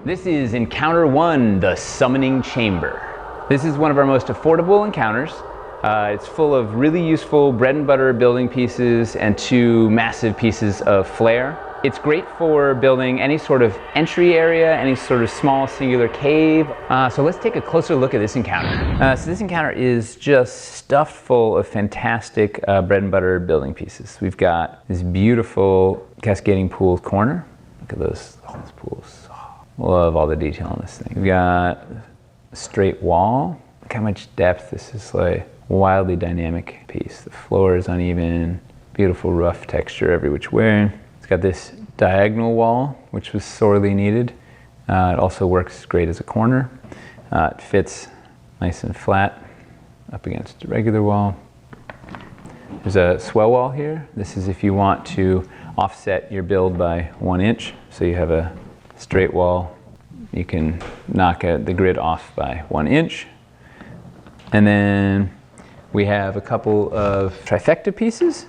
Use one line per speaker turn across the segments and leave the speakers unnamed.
This is Encounter 1, the Summoning Chamber. This is one of our most affordable encounters. It's full of really useful bread and butter building pieces and 2 massive pieces of flair. It's great for building any sort of entry area, any sort of small singular cave. So let's take a closer look at this encounter. So this encounter is just stuffed full of fantastic bread and butter building pieces. We've got this beautiful cascading pool corner. Look at those pools. Love all the detail on this thing. We've got a straight wall. Look how much depth. This is like a wildly dynamic piece. The floor is uneven, beautiful rough texture every which way. It's got this diagonal wall, which was sorely needed. It also works great as a corner. It fits nice and flat up against a regular wall. There's a swell wall here. This is if you want to offset your build by 1 inch. So you have a straight wall. You can knock the grid off by 1 inch. And then we have a couple of trifecta pieces.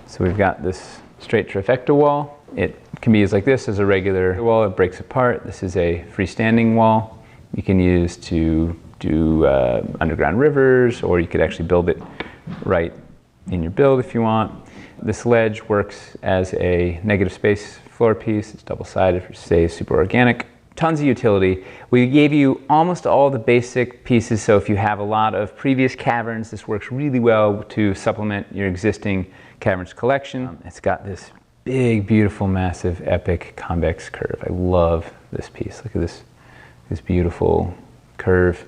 So we've got this straight trifecta wall. It can be used like this as a regular wall. It breaks apart. This is a freestanding wall you can use to do underground rivers, or you could actually build it right in your build if you want. This ledge works as a negative space floor piece. It's double-sided for, say, super organic. Tons of utility. We gave you almost all the basic pieces, so if you have a lot of previous caverns, this works really well to supplement your existing caverns collection. It's got this big, beautiful, massive, epic convex curve. I love this piece. Look at this beautiful curve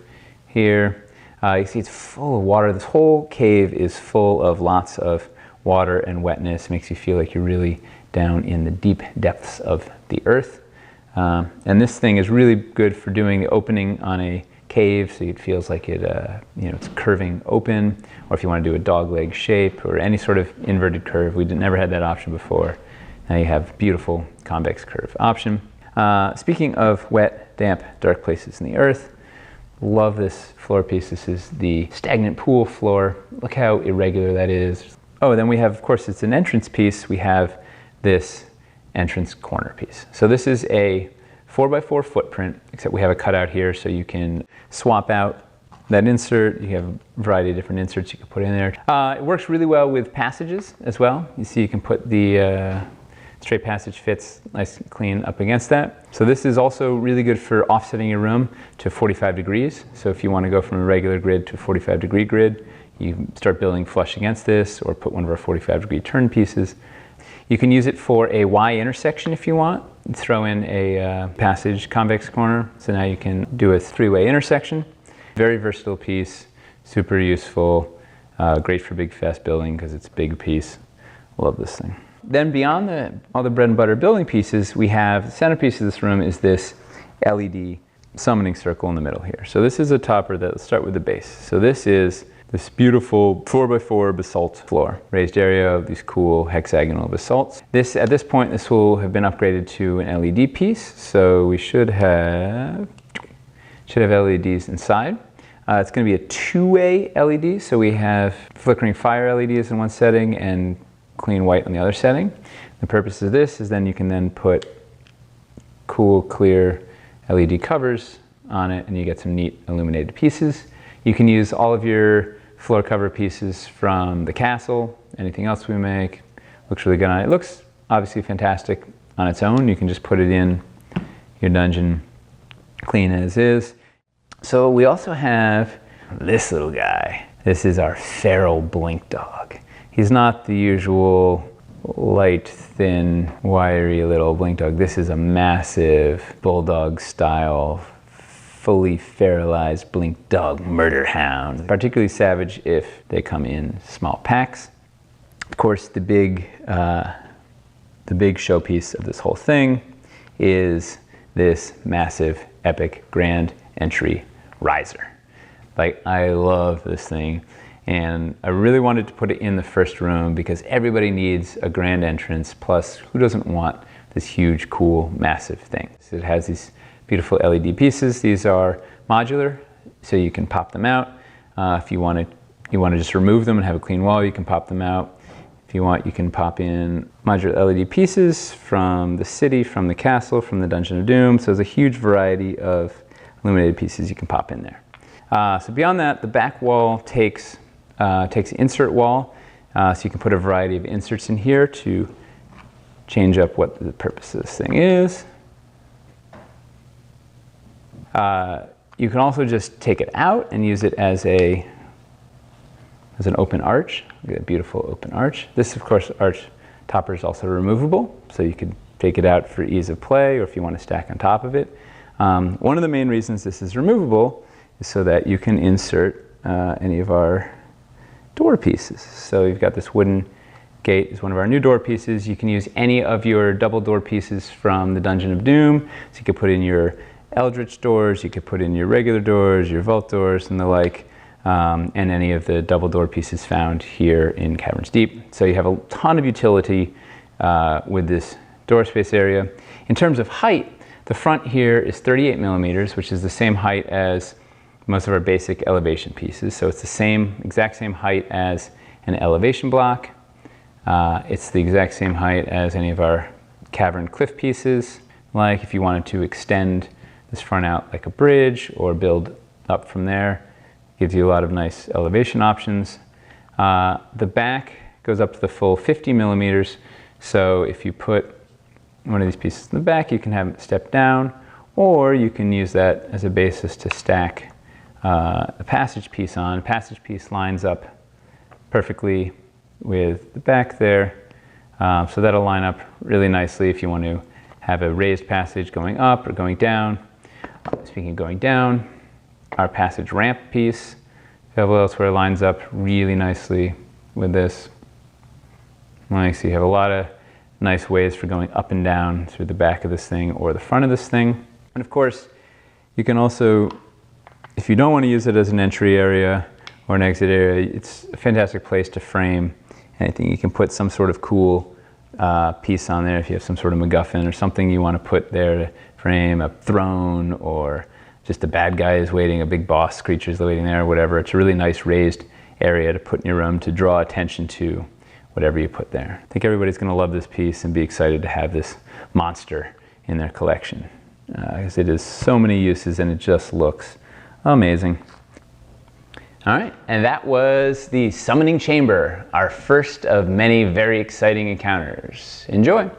here. You see it's full of water. This whole cave is full of lots of water and wetness. It makes you feel like you're really down in the deep depths of the earth. And this thing is really good for doing the opening on a cave, so it feels like it's curving open, or if you want to do a dog leg shape or any sort of inverted curve. We never had that option before. Now you have beautiful convex curve option. Speaking of wet, damp, dark places in the earth, love this floor piece. This is the Stagnant pool floor. Look how irregular that is. Oh, then we have, of course, it's an entrance piece. We have this entrance corner piece. So this is a 4x4 footprint, except we have a cutout here so you can swap out that insert. You have a variety of different inserts you can put in there. It works really well with passages as well. You see you can put the straight passage fits nice and clean up against that. So this is also really good for offsetting your room to 45 degrees. So if you want to go from a regular grid to a 45-degree grid, you start building flush against this, or put one of our 45-degree turn pieces. You can use it for a Y intersection if you want. Throw in a passage convex corner, so now you can do a 3-way intersection. Very versatile piece, super useful, great for big fast building because it's a big piece. Love this thing. Then beyond all the bread and butter building pieces, we have the centerpiece of this room is this LED summoning circle in the middle here. So this is a topper let's start with the base. So this is this beautiful 4x4 basalt floor, raised area of these cool hexagonal basalts. At this point, this will have been upgraded to an LED piece, so we should have LEDs inside. It's going to be a 2-way LED, so we have flickering fire LEDs in one setting and clean white on the other setting. The purpose of this is then you can then put cool, clear LED covers on it, and you get some neat illuminated pieces. You can use all of your floor cover pieces from the castle, anything else we make. Looks really good on it. It looks obviously fantastic on its own. You can just put it in your dungeon clean as is. So we also have this little guy. This is our feral blink dog. He's not the usual light, thin, wiry little blink dog. This is a massive bulldog style, fully feralized blink dog murder hound. Particularly savage if they come in small packs. Of course, the big showpiece of this whole thing is this massive, epic, grand entry riser. Like, I love this thing, and I really wanted to put it in the first room because everybody needs a grand entrance, plus who doesn't want this huge, cool, massive thing? So it has these beautiful LED pieces. These are modular, so you can pop them out. If you want to just remove them and have a clean wall, you can pop them out. If you want, you can pop in modular LED pieces from the city, from the castle, from the Dungeon of Doom. So there's a huge variety of illuminated pieces you can pop in there. So beyond that, the back wall takes the insert wall. So you can put a variety of inserts in here to change up what the purpose of this thing is. You can also just take it out and use it as an open arch. Look at that beautiful open arch. This, of course, arch topper is also removable, so you could take it out for ease of play, or if you want to stack on top of it. One of the main reasons this is removable is so that you can insert any of our door pieces. So you've got this wooden gate is one of our new door pieces. You can use any of your double door pieces from the Dungeon of Doom. So you could put in your Eldritch doors, you could put in your regular doors, your vault doors and the like, and any of the double door pieces found here in Caverns Deep. So you have a ton of utility with this door space area. In terms of height, the front here is 38 millimeters, which is the same height as most of our basic elevation pieces. So it's the exact same height as an elevation block. It's the exact same height as any of our cavern cliff pieces. Like if you wanted to extend this front out like a bridge or build up from there, gives you a lot of nice elevation options. The back goes up to the full 50 millimeters. So if you put one of these pieces in the back, you can have it step down, or you can use that as a basis to stack a passage piece on. The passage piece lines up perfectly with the back there. So that'll line up really nicely if you want to have a raised passage going up or going down. Speaking of going down, our passage ramp piece, elsewhere lines up really nicely with this. Like, so you have a lot of nice ways for going up and down through the back of this thing or the front of this thing. And of course, you can also, if you don't want to use it as an entry area or an exit area, it's a fantastic place to frame anything. You can put some sort of cool piece on there if you have some sort of MacGuffin or something you want to put there to frame, a throne, or just a bad guy is waiting, a big boss creature is waiting there, or whatever. It's a really nice raised area to put in your room to draw attention to whatever you put there. I think everybody's going to love this piece and be excited to have this monster in their collection, because it has so many uses and it just looks amazing. All right, and that was the Summoning Chamber, our first of many very exciting encounters. Enjoy!